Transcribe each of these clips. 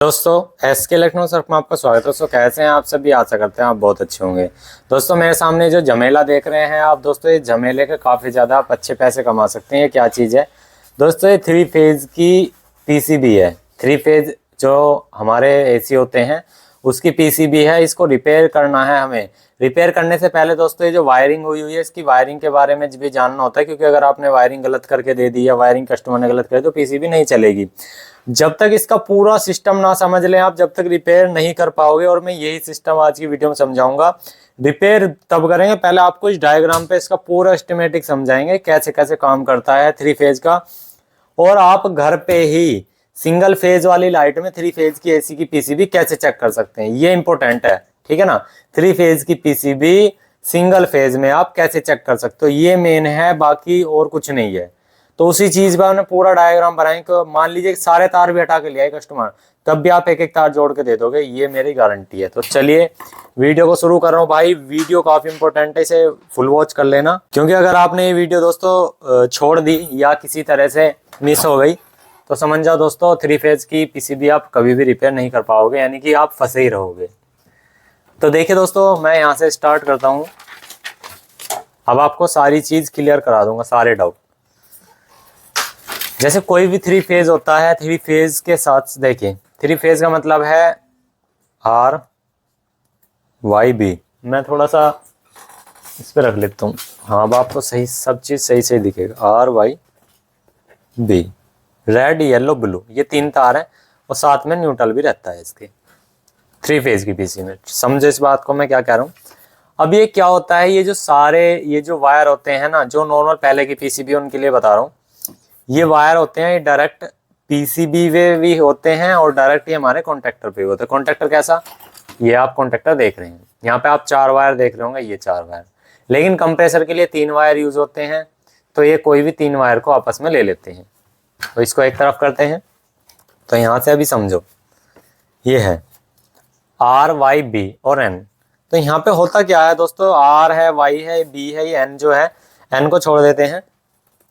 दोस्तों SK electronics में आपका स्वागत है। दोस्तों कैसे हैं आप सभी? आशा करते हैं आप बहुत अच्छे होंगे। दोस्तों मेरे सामने जो झमेला देख रहे हैं आप, दोस्तों ये झमेले के काफ़ी ज़्यादा आप अच्छे पैसे कमा सकते हैं। ये क्या चीज़ है दोस्तों? ये 3 फेज़ की PCB है। 3 फेज़ जो हमारे AC होते हैं उसकी PCB है। इसको रिपेयर करना है हमें। रिपेयर करने से पहले दोस्तों ये जो वायरिंग हुई है इसकी वायरिंग के बारे में भी जानना होता है, क्योंकि अगर आपने वायरिंग गलत करके दे दी या वायरिंग कस्टमर ने गलत करे तो PCB नहीं चलेगी। जब तक इसका पूरा सिस्टम ना समझ लें आप, जब तक रिपेयर नहीं कर पाओगे। और मैं यही सिस्टम आज की वीडियो में समझाऊंगा। रिपेयर तब करेंगे, पहले आपको इस डायग्राम पे इसका पूरा एस्टिमेटिक समझाएंगे कैसे कैसे काम करता है 3 फेज का। और आप घर पे ही सिंगल फेज वाली लाइट में 3 फेज की AC की PCB कैसे चेक कर सकते हैं, ये इंपॉर्टेंट है, ठीक है ना। 3 फेज की PCB सिंगल फेज में आप कैसे चेक कर सकते हो, ये मेन है, बाकी और कुछ नहीं है। तो उसी चीज का हमने पूरा डायग्राम बनाए कि मान लीजिए सारे तार भी हटा के ले आए कस्टमर, तब भी आप एक एक तार जोड़ के दे दोगे, ये मेरी गारंटी है। तो चलिए वीडियो को शुरू कर रहा हूँ भाई। वीडियो काफी इंपॉर्टेंट है, इसे फुल वॉच कर लेना, क्योंकि अगर आपने ये वीडियो दोस्तों छोड़ दी या किसी तरह से मिस हो गई तो समझ जाओ दोस्तों 3 फेज की PCB आप कभी भी रिपेयर नहीं कर पाओगे, यानी कि आप फंसे ही रहोगे। तो देखिए दोस्तों, मैं यहाँ से स्टार्ट करता हूँ। अब आपको सारी चीज क्लियर करा दूंगा, सारे डाउट। जैसे कोई भी 3 फेज होता है, 3 फेज के साथ देखिए 3 फेज का मतलब है RYB। मैं थोड़ा सा इस पे रख लेता हूँ। हाँ, अब आपको सही सब चीज सही सही दिखेगा। RYB, रेड येलो ब्लू, ये 3 तार हैं और साथ में न्यूट्रल भी रहता है इसके 3 फेज की PCB में। समझो इस बात को मैं क्या कह रहा हूँ। अब ये क्या होता है, ये जो वायर होते हैं ना, जो नॉर्मल पहले की PCB उनके लिए बता रहा हूँ। ये वायर होते हैं, ये डायरेक्ट PCB में भी होते हैं और डायरेक्ट ये हमारे कॉन्टेक्टर पे भी होते हैं। कॉन्टेक्टर कैसा? ये आप कॉन्टेक्टर देख रहे हैं, यहाँ पे आप 4 वायर देख रहे होंगे, ये 4 वायर। लेकिन कंप्रेसर के लिए 3 वायर यूज होते हैं, तो ये कोई भी 3 वायर को आपस में ले लेते हैं। तो इसको एक तरफ करते हैं। तो यहाँ से अभी समझो, ये है RYB और N। तो यहाँ पे होता क्या है दोस्तों, R है, Y है, B है, ये N जो है, N को छोड़ देते हैं।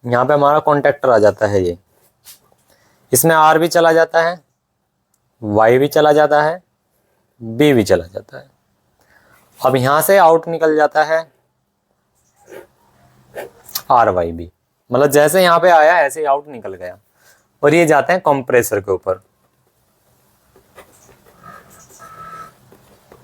यहाँ पे हमारा कॉन्टेक्टर आ जाता है, ये इसमें R भी चला जाता है, Y भी चला जाता है, B भी चला जाता है। अब यहाँ से आउट निकल जाता है RYB, मतलब जैसे यहाँ पे आया ऐसे ही आउट निकल गया। और ये जाते हैं कंप्रेसर के ऊपर।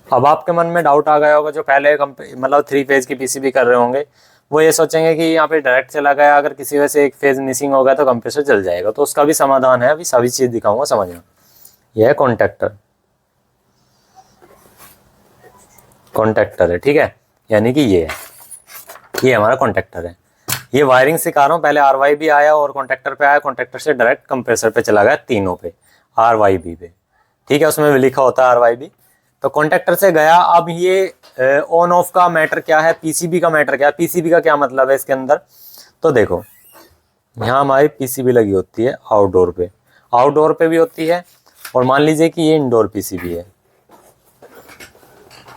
अब आपके मन में डाउट आ गया होगा, जो पहले मतलब 3 फेज की PCB कर रहे होंगे, वो ये सोचेंगे कि यहाँ पे डायरेक्ट चला गया, अगर किसी वजह से एक फेज मिसिंग हो गया तो कंप्रेसर जल जाएगा। तो उसका भी समाधान है, अभी सभी चीज दिखाऊंगा, समझना। यह है कॉन्टेक्टर है, ठीक है, यानी कि ये हमारा कॉन्टेक्टर है। ये वायरिंग सिखा रहा हूँ। पहले RYB आया और कॉन्टेक्टर पे आया, कॉन्टेक्टर से डायरेक्ट कंप्रेसर पे चला गया, तीनों पे RYB पे, ठीक है, उसमें भी लिखा होता है RYB। तो कॉन्टेक्टर से गया। अब ये ऑन ऑफ का मैटर क्या है, PCB का मैटर क्या है, PCB का क्या मतलब है इसके अंदर। तो देखो, यहाँ हमारी PCB लगी होती है आउटडोर पे भी होती है। और मान लीजिए कि ये इंडोर PCB है,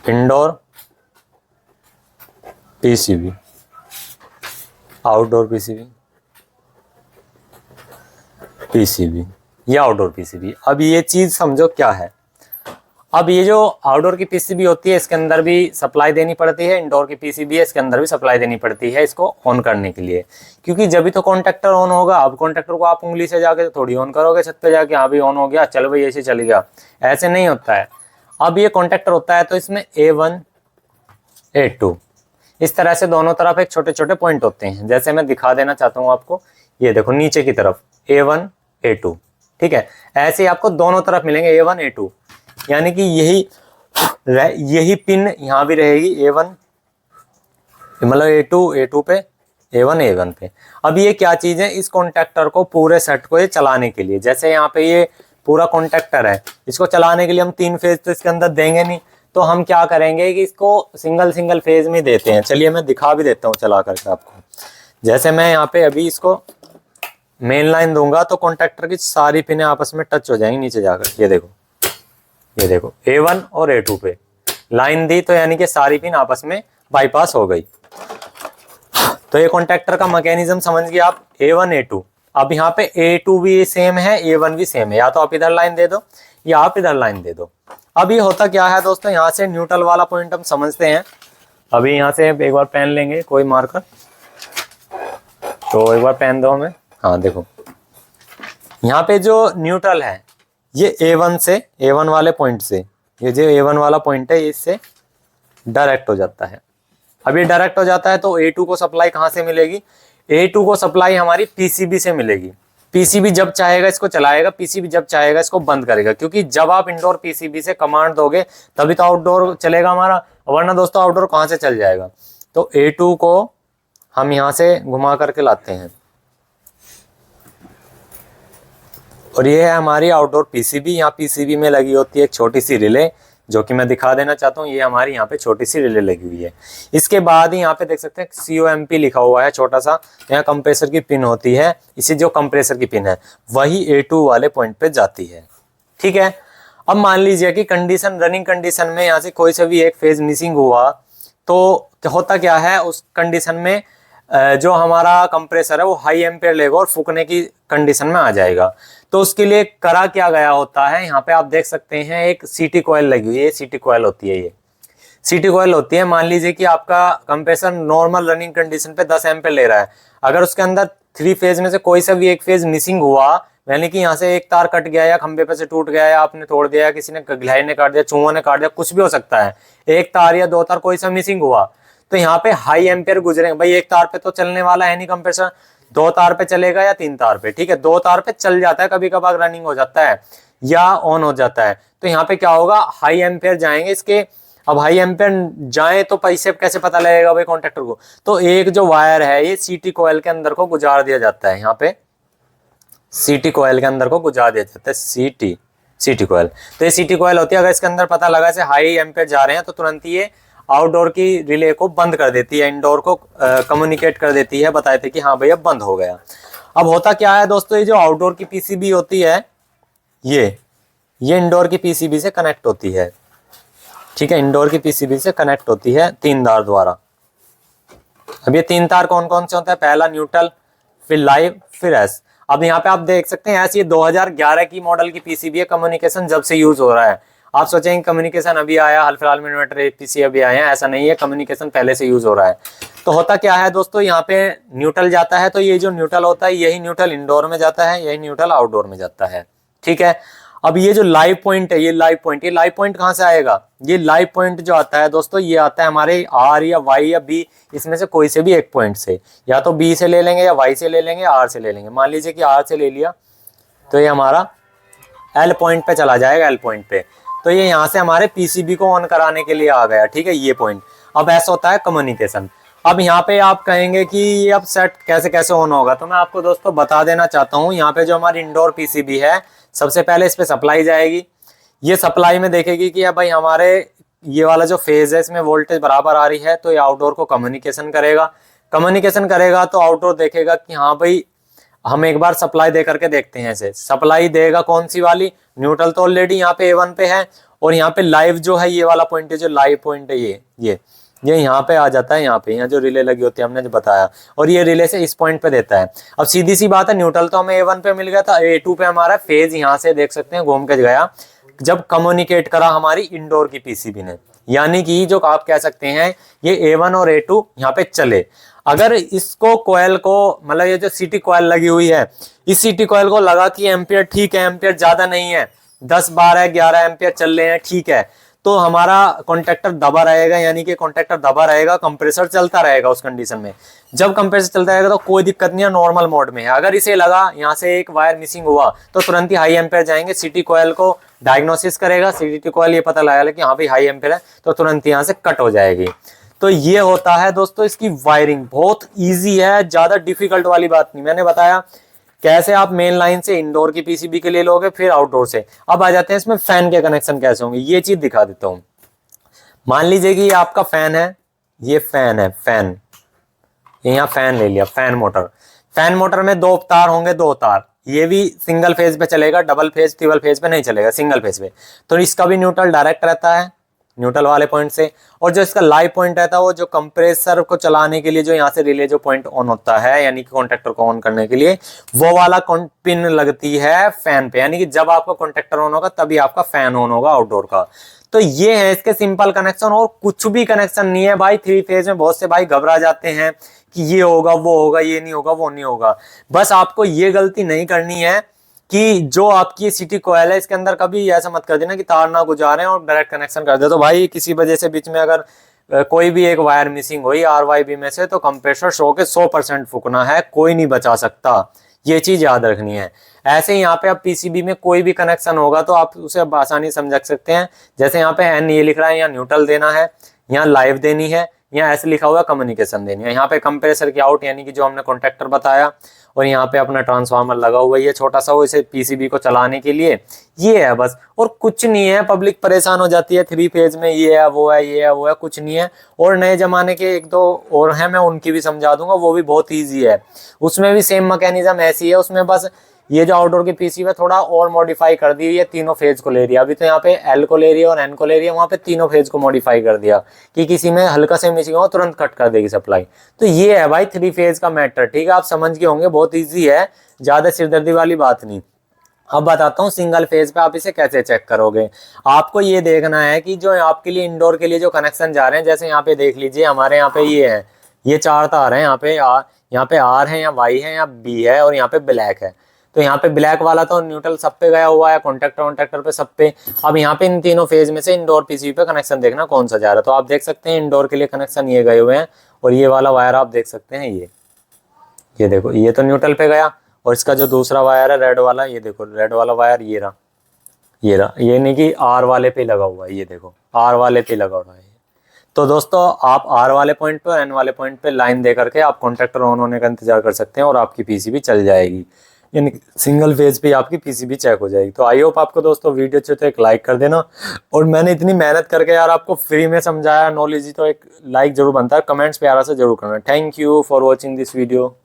इंडोर PCB, आउटडोर PCB, ये आउटडोर PCB। अब ये चीज समझो क्या है। अब ये जो आउटडोर की PCB होती है, इसके अंदर भी सप्लाई देनी पड़ती है, इंडोर की PCB है, इसके अंदर भी सप्लाई देनी पड़ती है इसको ऑन करने के लिए, क्योंकि जब भी तो कॉन्टेक्टर ऑन होगा। अब कॉन्टेक्टर को आप उंगली से जाके थोड़ी ऑन करोगे, छत पे जाके हाँ भी ऑन हो गया, चल भाई ऐसे चल गया, ऐसे नहीं होता है। अब ये कॉन्टेक्टर होता है तो इसमें A1 A2 इस तरह से दोनों तरफ एक छोटे छोटे पॉइंट होते हैं। जैसे मैं दिखा देना चाहता हूँ आपको, ये देखो नीचे की तरफ A1 A2, ठीक है, ऐसे ही आपको दोनों तरफ मिलेंगे A1 A2, यानी कि यही पिन यहाँ भी रहेगी A1, मतलब A2 पे, A1 A1 पे। अब ये क्या चीज है, इस कॉन्टेक्टर को पूरे सेट को ये चलाने के लिए, जैसे यहाँ पे ये पूरा कॉन्टेक्टर है, इसको चलाने के लिए हम 3 फेज तो इसके अंदर देंगे नहीं, तो हम क्या करेंगे कि इसको सिंगल फेज में देते हैं। चलिए मैं दिखा भी देता हूँ चला करके आपको। जैसे मैं यहाँ पे अभी इसको मेन लाइन दूंगा तो कॉन्टेक्टर की सारी पिनें आपस में टच हो जाएंगी नीचे जाकर। ये देखो A1 और A2 पे लाइन दी, तो यानी कि सारी पिन आपस में बाईपास हो गई। तो ये कॉन्टेक्टर का मैकेनिज्म समझ गए आप, A1 A2। अब यहाँ पे A2 भी सेम है, A1 भी सेम है, या तो आप इधर लाइन दे दो या आप इधर लाइन दे दो। अब ये होता क्या है दोस्तों, यहाँ से न्यूट्रल वाला पॉइंट हम समझते हैं। अभी यहाँ से एक बार पेन लेंगे, कोई मार्कर, तो एक बार पेन दो हमें। हाँ देखो, यहाँ पे जो न्यूट्रल है ये A1 से, A1 वाले पॉइंट से, ये जो A1 वाला पॉइंट है इससे डायरेक्ट हो जाता है। अब ये डायरेक्ट हो जाता है तो A2 को सप्लाई कहाँ से मिलेगी, A2 को सप्लाई हमारी PCB से मिलेगी। PCB जब चाहेगा इसको चलाएगा, PCB जब चाहेगा इसको बंद करेगा, क्योंकि जब आप इंडोर PCB से कमांड दोगे तभी तो आउटडोर चलेगा हमारा, वरना दोस्तों आउटडोर कहाँ से चल जाएगा। तो A2 को हम यहाँ से घुमा करके लाते हैं और ये है हमारी आउटडोर PCB। यहाँ PCB में लगी होती है एक छोटी सी रिले, जो कि मैं दिखा देना चाहता हूँ। ये हमारी यहाँ पे छोटी सी रिले लगी हुई है। इसके बाद ही यहाँ पे देख सकते हैं COMP लिखा हुआ है छोटा सा, यहाँ कंप्रेसर की पिन होती है। इसी जो कंप्रेसर की पिन है वही A2 वाले पॉइंट पे जाती है, ठीक है। अब मान लीजिए कि कंडीशन, रनिंग कंडीशन में यहाँ से कोई सा भी एक फेज मिसिंग हुआ तो होता क्या है, उस कंडीशन में जो हमारा कंप्रेसर है वो हाई एम्पेयर लेगा और फूकने की कंडीशन में आ जाएगा। तो उसके लिए करा क्या गया होता है, यहाँ पे आप देख सकते हैं एक CT कॉइल लगी हुई है। CT कॉइल होती है, ये CT कॉइल होती है। मान लीजिए कि आपका कंप्रेसर नॉर्मल रनिंग कंडीशन पे 10 एम्पेयर ले रहा है, अगर उसके अंदर 3 फेज में से कोई सा भी एक फेज मिसिंग हुआ, यानी कि यहाँ से एक तार कट गया या खंबे पे से टूट गया या आपने तोड़ दिया, किसी ने गिलहरी ने काट दिया, चूहों ने काट दिया, कुछ भी हो सकता है, एक तार या 2 तार कोई सा मिसिंग हुआ, तो यहाँ पे हाई एम्पेयर गुजरेंगे। भाई एक तार पे तो चलने वाला है नहीं कंप्रेसर, 2 तार पे चलेगा या 3 तार पे, ठीक है। 2 तार पे चल जाता है, कभी कभार रनिंग हो जाता है या ऑन हो जाता है। तो यहाँ पे क्या होगा, हाई एम्पेयर जाएंगे इसके। अब हाई एम्पेयर जाए तो पैसे कैसे पता लगेगा भाई कॉन्ट्रैक्टर को, तो एक जो वायर है ये CT कॉइल के अंदर को गुजार दिया जाता है। यहाँ पे CT कॉइल के अंदर को गुजार दिया जाता है, CT कॉइल। तो ये CT कॉइल होती है, अगर इसके अंदर पता लगा से हाई एम्पेयर जा रहे हैं तो तुरंत ये आउटडोर की रिले को बंद कर देती है, इंडोर को कम्युनिकेट कर देती है, बताते कि हाँ भैया बंद हो गया। अब होता क्या है दोस्तों, ये जो आउटडोर की PCB होती है ये इंडोर की PCB से कनेक्ट होती है, ठीक है। इंडोर की PCB से कनेक्ट होती है 3 तार द्वारा। अब ये 3 तार कौन कौन से होते हैं, पहला न्यूट्रल, फिर लाइव, फिर एस। अब यहाँ पे आप देख सकते हैं ऐसी 2011 की मॉडल की PCB है, कम्युनिकेशन जब से यूज हो रहा है। आप सोचेंगे कम्युनिकेशन अभी आया, हाल फिलहाल में इन्वर्टर APC अभी आए हैं, ऐसा नहीं है, कम्युनिकेशन पहले से यूज हो रहा है। तो होता क्या है दोस्तों, यहाँ पे न्यूट्रल जाता है, तो ये जो न्यूट्रल होता है यही न्यूट्रल इंडोर में जाता है, यही न्यूट्रल आउटडोर में जाता है, ठीक है। अब ये जो लाइव पॉइंट है, ये लाइव पॉइंट कहाँ से आएगा, ये लाइव पॉइंट जो आता है दोस्तों ये आता है हमारे R या Y या B, इसमें से कोई से भी एक पॉइंट से, या तो B से ले लेंगे या Y से ले लेंगे या R से ले लेंगे। मान लीजिए कि R से ले लिया तो ये हमारा L पॉइंट पे चला जाएगा, L पॉइंट पे, तो ये यहाँ से हमारे PCB को ऑन कराने के लिए आ गया, ठीक है, ये पॉइंट। अब ऐसा होता है कम्युनिकेशन। अब यहाँ पे आप कहेंगे कि ये अब सेट कैसे कैसे ऑन होगा, तो मैं आपको दोस्तों बता देना चाहता हूँ। यहाँ पे जो हमारी इंडोर PCB है, सबसे पहले इस पे सप्लाई जाएगी। ये सप्लाई में देखेगी कि अब भाई हमारे ये वाला जो फेज है इसमें वोल्टेज बराबर आ रही है, तो ये आउटडोर को कम्युनिकेशन करेगा तो आउटडोर देखेगा कि हाँ भाई हम एक बार सप्लाई दे करके देखते हैं। इसे सप्लाई देगा कौन सी वाली, न्यूट्रल तो ऑलरेडी यहाँ पे A1 पे है, और यहाँ पे लाइव जो है ये वाला पॉइंट है, जो लाइव पॉइंट है ये यहाँ पे आ जाता है। यहाँ जो रिले लगी होती है हमने जो बताया, और ये रिले से इस पॉइंट पे देता है। अब सीधी सी बात है, न्यूट्रल तो हमें A1 पे मिल गया था, A2 पे हमारा फेज यहाँ से देख सकते हैं घूम के गया, जब कम्युनिकेट करा हमारी इंडोर की PCB ने, यानी कि जो आप कह सकते हैं ये A1 और A2 यहाँ पे चले। अगर इसको कॉइल को, मतलब ये जो CT कॉइल लगी हुई है, इस CT कॉइल को लगा कि एम्पियर ठीक है, एम्पियर ज्यादा नहीं है, 10 12 11 एम्पियर चल रहे हैं, ठीक है, तो हमारा कॉन्ट्रैक्टर दबा रहेगा, यानी कि कॉन्ट्रैक्टर दबा रहेगा, कंप्रेसर चलता रहेगा उस कंडीशन में। जब कंप्रेसर चलता रहेगा तो कोई दिक्कत नहीं है, नॉर्मल मोड में है। अगर इसे लगा यहाँ से एक वायर मिसिंग हुआ तो तुरंत ही हाई एम्पेयर जाएंगे, CT कॉइल को डायग्नोसिस करेगा, CT कॉइल ये पता लगाएगा कि हाँ भाई हाई एम्पेयर है, तो तुरंत यहाँ से कट हो जाएगी। तो ये होता है दोस्तों इसकी वायरिंग, बहुत ईजी है, ज्यादा डिफिकल्ट वाली बात नहीं। मैंने बताया कैसे आप मेन लाइन से इंडोर की PCB के लिए लोगे, फिर आउटडोर से। अब आ जाते हैं इसमें फैन के कनेक्शन कैसे होंगे, ये चीज दिखा देता हूँ। मान लीजिए कि ये आपका फैन है, ये फैन है, फैन, यहाँ फैन ले लिया, फैन मोटर में 2 तार होंगे, 2 तार, ये भी सिंगल फेज पे चलेगा, डबल फेज ट्रिपल फेज पे नहीं चलेगा, सिंगल फेज पे। तो इसका भी न्यूट्रल डायरेक्ट रहता है, न्यूट्रल वाले पॉइंट से। और जो इसका लाइव पॉइंट रहता है वो जो कंप्रेसर को चलाने के लिए जो यहाँ से रिले जो पॉइंट ऑन होता है, यानी कि कॉन्टेक्टर को ऑन करने के लिए, वो वाला पिन लगती है फैन पे, यानी कि जब आपका कॉन्टेक्टर ऑन होगा तभी आपका फैन ऑन होगा आउटडोर का। तो ये है इसके सिंपल कनेक्शन, और कुछ भी कनेक्शन नहीं है भाई। 3 फेज में बहुत से भाई घबरा जाते हैं कि ये होगा वो होगा, ये नहीं होगा वो नहीं होगा। बस आपको ये गलती नहीं करनी है कि जो आपकी सिटी कॉइल है इसके अंदर कभी ऐसा मत कर देना कि तार ना गुजारे और डायरेक्ट कनेक्शन कर दे। तो भाई किसी वजह से बीच में अगर कोई भी एक वायर मिसिंग हुई RYB में से, तो कंप्रेसर शो के 100% फूकना है, कोई नहीं बचा सकता। ये चीज याद रखनी है। ऐसे ही यहाँ पे अब PCB में कोई भी कनेक्शन होगा तो आप उसे आसानी समझ सकते हैं। जैसे यहाँ पे N ये लिख रहा है, यहाँ न्यूट्रल देना है, यहाँ लाइव देनी है, यहाँ ऐसे लिखा हुआ कम्युनिकेशन देनी है। यहाँ पे कंप्रेसर की आउट यानी कि जो हमने कॉन्टेक्टर बताया, और यहाँ पे अपना ट्रांसफार्मर लगा हुआ है ये छोटा सा, वो इसे PCB को चलाने के लिए। ये है बस, और कुछ नहीं है। पब्लिक परेशान हो जाती है 3 फेज में, ये है वो है ये है वो है, कुछ नहीं है। और नए जमाने के 1-2 और हैं, मैं उनकी भी समझा दूंगा, वो भी बहुत ईजी है। उसमें भी सेम मैकेनिज्म ऐसी है, उसमें बस ये जो आउटडोर की PCB है थोड़ा और मॉडिफाई कर दी है, तीनों फेज को ले रही है। अभी तो यहाँ पे L को ले रही है और N को ले रही है, वहाँ पे तीनों फेज को मॉडिफाई कर दिया कि किसी में हल्का से मिसिंग हो तुरंत कट कर देगी सप्लाई। तो ये है भाई 3 फेज का मैटर, ठीक है। आप समझ गए होंगे, बहुत ईजी है, ज्यादा सिरदर्दी वाली बात नहीं। अब बताता हूँ सिंगल फेज पे आप इसे कैसे चेक करोगे। आपको ये देखना है कि जो आपके लिए इंडोर के लिए जो कनेक्शन जा रहे हैं, जैसे यहाँ पे देख लीजिए हमारे यहाँ पे ये है, ये 4 तार हैं, यहाँ पे R है, यहाँ Y है, यहाँ B है, और यहाँ पे ब्लैक है। तो यहाँ पे ब्लैक वाला तो न्यूट्रल सब पे गया हुआ है, कॉन्टेक्टर पे सब पे। अब यहाँ पे इन तीनों फेज में से इंडोर PCB पे कनेक्शन देखना कौन सा जा रहा है। तो आप देख सकते हैं इंडोर के लिए कनेक्शन ये गए हुए हैं, और ये वाला वायर आप देख सकते हैं, ये देखो, ये तो न्यूट्रल पे गया। और इसका जो दूसरा वायर है रेड वाला, ये देखो रेड वाला वायर ये रहा, ये नहीं कि R वाले पे लगा हुआ है, ये देखो R वाले पे लगा हुआ है। तो दोस्तों आप R वाले पॉइंट पे और N वाले पॉइंट पे लाइन दे करके आप कॉन्टेक्टर ऑन होने का इंतजार कर सकते हैं, और आपकी PCB चल जाएगी, यानी सिंगल फेज पे आपकी PCB चेक हो जाएगी। तो आई होप आपको दोस्तों वीडियो अच्छे तो एक लाइक कर देना, और मैंने इतनी मेहनत करके यार आपको फ्री में समझाया, नॉलेज ही, तो एक लाइक जरूर बनता है। कमेंट्स प्यारा से जरूर करना। Thank you for watching this video.